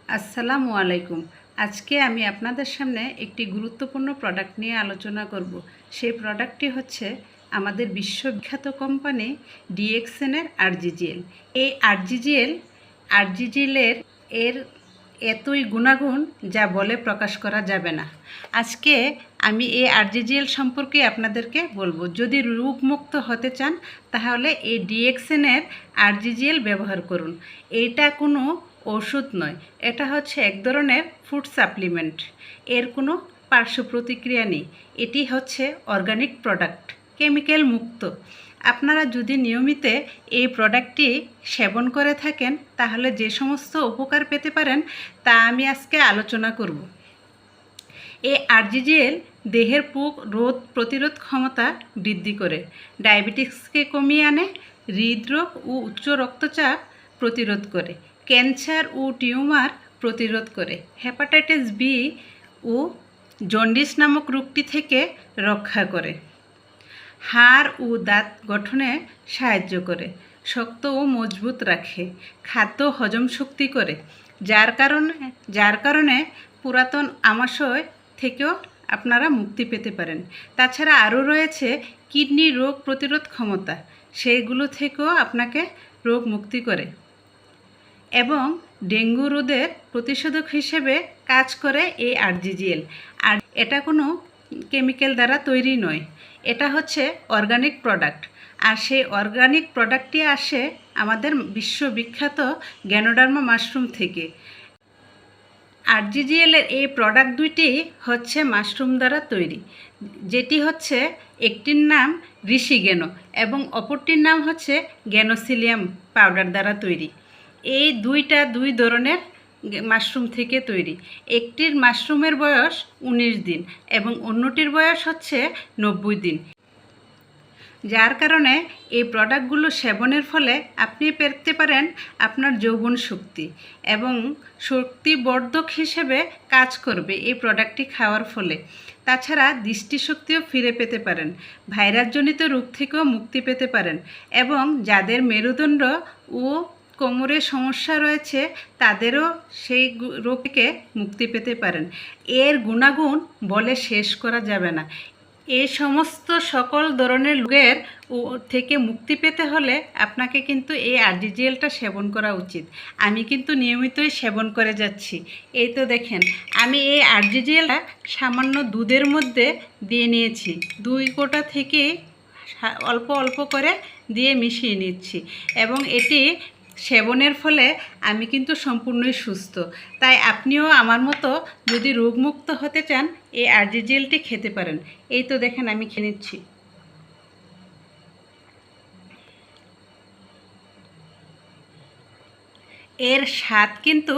আসসালামু আলাইকুম। আজকে আমি আপনাদের সামনে একটি গুরুত্বপূর্ণ প্রোডাক্ট নিয়ে আলোচনা করব। সেই প্রোডাক্টটি হচ্ছে আমাদের বিশ্ববিখ্যাত কোম্পানি ডিএক্সএনের আরজিজিএল। এই আরজিজিএলের এর এতই গুণাগুণ যা বলে প্রকাশ করা যাবে না। আজকে আমি এই আরজিজিএল সম্পর্কে আপনাদেরকে বলবো। যদি রোগমুক্ত হতে চান তাহলে এই ডিএক্সএনের আরজিজিএল ব্যবহার করুন। এইটা কোনো ওষুধ নয়, এটা হচ্ছে এক ধরনের ফুড সাপ্লিমেন্ট। এর কোনো পার্শ্ব প্রতিক্রিয়া নেই। এটি হচ্ছে অর্গানিক প্রোডাক্ট, কেমিক্যাল মুক্ত। আপনারা যদি নিয়মিত এই প্রোডাক্টটি সেবন করে থাকেন তাহলে যে সমস্ত উপকার পেতে পারেন তা আমি আজকে আলোচনা করব। এই আরজিজিএল দেহের রোগ প্রতিরোধ ক্ষমতা বৃদ্ধি করে, ডায়াবেটিসকে কমিয়ে আনে, হৃদরোগ ও উচ্চ রক্তচাপ প্রতিরোধ করে, ক্যান্সার ও টিউমার প্রতিরোধ করে, হেপাটাইটিস বি ও জন্ডিস নামক রোগটি থেকে রক্ষা করে, হাড় ও দাঁত গঠনে সাহায্য করে, শক্ত ও মজবুত রাখে, খাদ্য হজম শক্তি করে, যার কারণে পুরাতন আমাশয় থেকেও আপনারা মুক্তি পেতে পারেন। তাছাড়া আরও রয়েছে কিডনি রোগ প্রতিরোধ ক্ষমতা, সেইগুলো থেকেও আপনাকে রোগ মুক্তি করে এবং ডেঙ্গু রোগের প্রতিষেধক হিসেবে কাজ করে এই আরজিজিএল। আর এটা কোনো কেমিক্যাল দ্বারা তৈরি নয়, এটা হচ্ছে অর্গানিক প্রোডাক্ট। আর সেই অর্গানিক প্রোডাক্টটি আসে আমাদের বিশ্ববিখ্যাত গ্যানোডার্মা মাশরুম থেকে। আরজিজিএলের এই প্রোডাক্ট দুইটি হচ্ছে মাশরুম দ্বারা তৈরি, যেটি হচ্ছে একটির নাম ঋষিগেনো এবং অপরটির নাম হচ্ছে গ্যানোসিলিয়াম পাউডার দ্বারা তৈরি। এই দুই ধরনের মাশরুম থেকে তৈরি। একটির মাশরুমের বয়স 19 দিন এবং অন্যটির বয়স হচ্ছে 90 দিন। যার কারণে এই প্রোডাক্টগুলো সেবনের ফলে আপনি পেতে পারেন আপনার যৌবন শক্তি এবং শক্তিবর্ধক হিসেবে কাজ করবে এই প্রোডাক্টটি খাওয়ার ফলে। তাছাড়া দৃষ্টিশক্তিও ফিরে পেতে পারেন, ভাইরাসজনিত রোগ থেকেও মুক্তি পেতে পারেন এবং যাদের মেরুদণ্ড ও কোমরের সমস্যা রয়েছে তাদেরও সেই রোগ থেকে মুক্তি পেতে পারেন। এর গুণাগুণ বলে শেষ করা যাবে না। এই সমস্ত সকল ধরনের রোগের থেকে মুক্তি পেতে হলে আপনাকে কিন্তু এই আরজিজিএলটা সেবন করা উচিত। আমি কিন্তু নিয়মিতই সেবন করে যাচ্ছি। এই তো দেখেন, আমি এই আরজিজিএলটা সামান্য দুধের মধ্যে দিয়ে নিয়েছি। 2 কোটা থেকে অল্প অল্প করে দিয়ে মিশিয়ে নিচ্ছি এবং এটি সেবনের ফলে আমি কিন্তু সম্পূর্ণই সুস্থ। তাই আপনিও আমার মতো যদি রোগমুক্ত হতে চান এই আরজিজিএলটি খেতে পারেন। এই তো দেখেন আমি খেয়ে নিচ্ছি। এর স্বাদ কিন্তু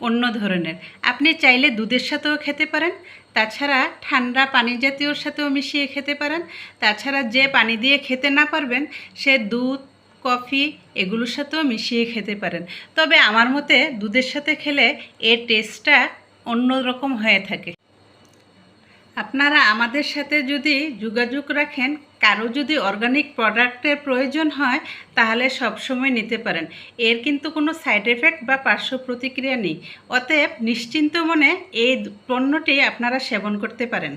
অন্য ধরনের। আপনি চাইলে দুধের সাথেও খেতে পারেন, তাছাড়া ঠান্ডা পানি জাতীয়র সাথেও মিশিয়ে খেতে পারেন। তাছাড়া যে পানি দিয়ে খেতে না পারবেন সে দুধ, কফি এগুলোর সাথেও মিশিয়ে খেতে পারেন। তবে আমার মতে দুধের সাথে খেলে এর টেস্টটা অন্যরকম হয়ে থাকে। আপনারা আমাদের সাথে যদি যোগাযোগ রাখেন, কারো যদি অর্গানিক প্রোডাক্টের প্রয়োজন হয় তাহলে সবসময় নিতে পারেন। এর কিন্তু কোনো সাইড এফেক্ট বা পার্শ্ব প্রতিক্রিয়া নেই। অতএব নিশ্চিন্ত মনে এই পণ্যটি আপনারা সেবন করতে পারেন।